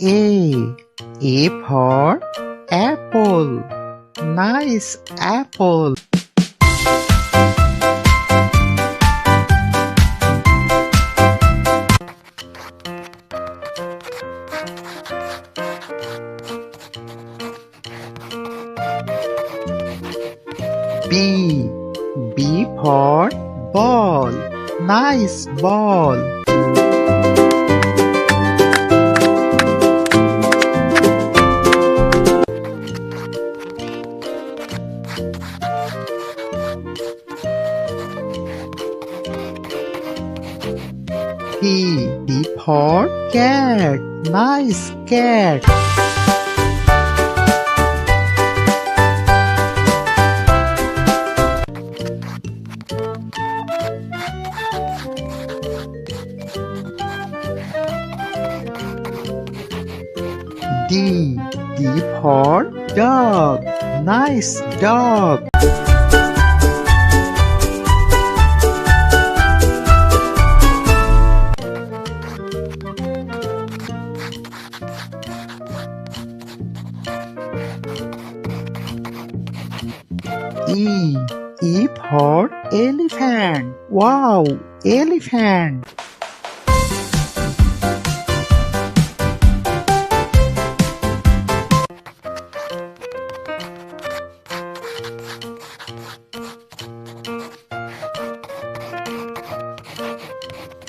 A. A for apple. Nice apple. B. B for ball. Nice ball. C for cat. Nice cat. D for dog. Nice dog. E for elephant. Wow, elephant.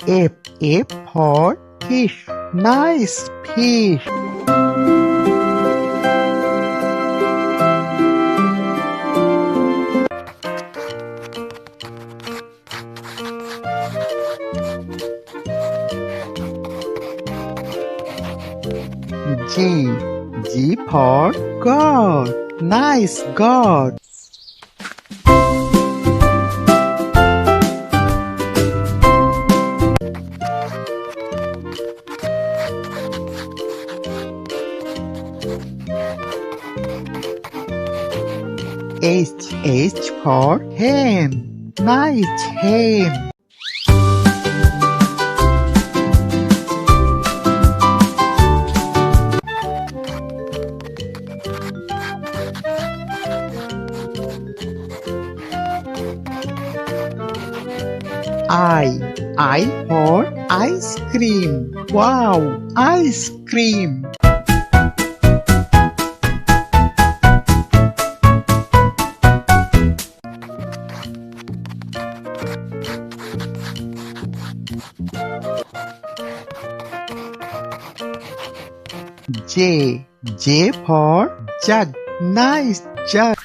F for fish. Nice fish. G for God. Nice God. H for hen. Nice hen. I for ice cream. Wow, ice cream. J for jug. Nice jug.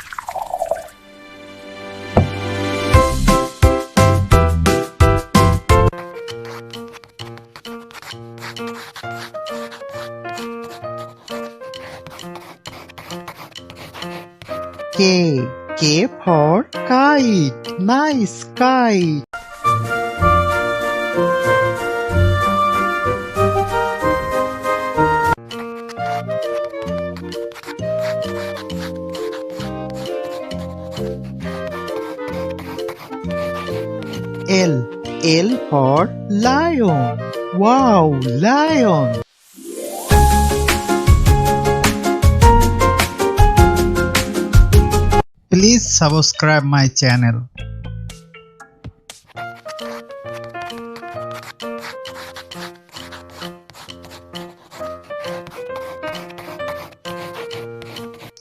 K for kite. Nice kite. L for lion. Wow, lion. Please subscribe my channel.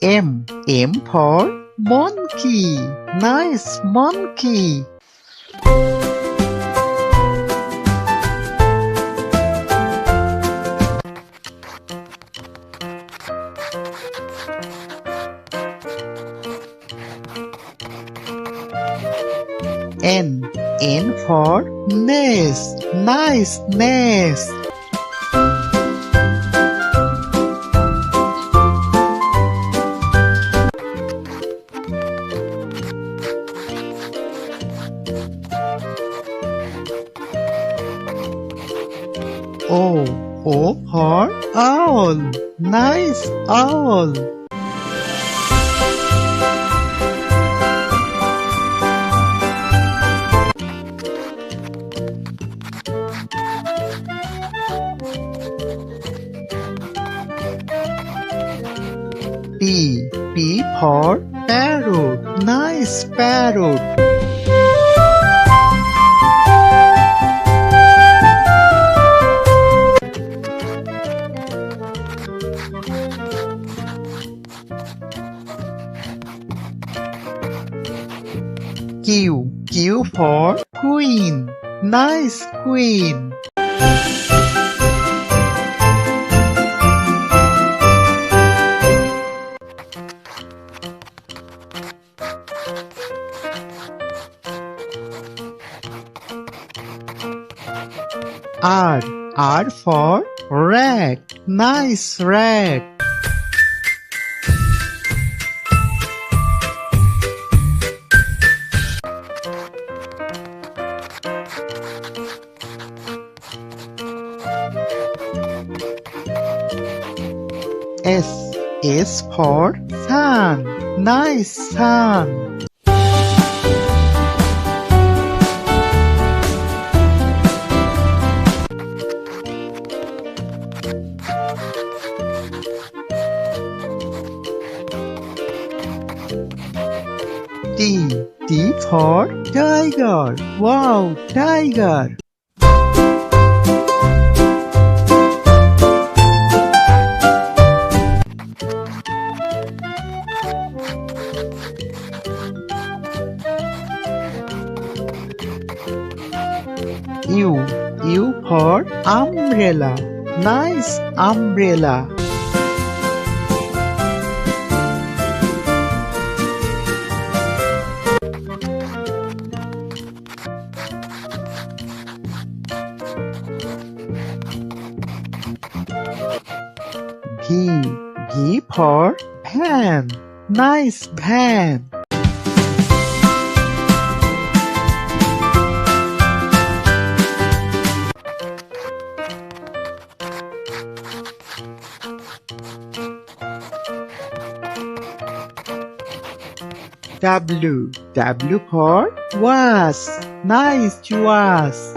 M for monkey. Nice monkey. N for nest. Nice nest. O for owl. Nice owl. Nice parrot. Q for queen. Nice queen. R for rat. Nice rat. S for sun. Nice sun. T for tiger. Wow, tiger. U for umbrella. Nice umbrella. V for van. Nice van. W for was. Nice was.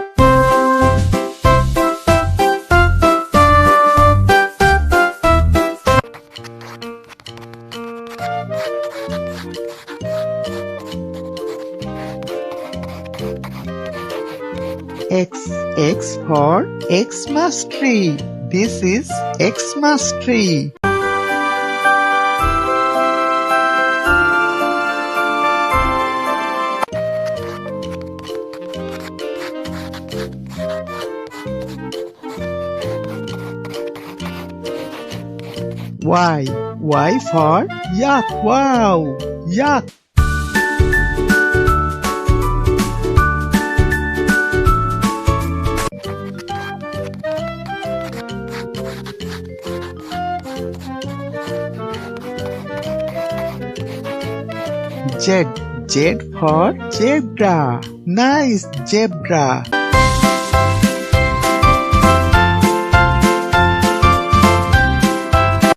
X for Xmas tree. This is Xmas tree. Y for yak. Wow, yak. Z for zebra. Nice zebra.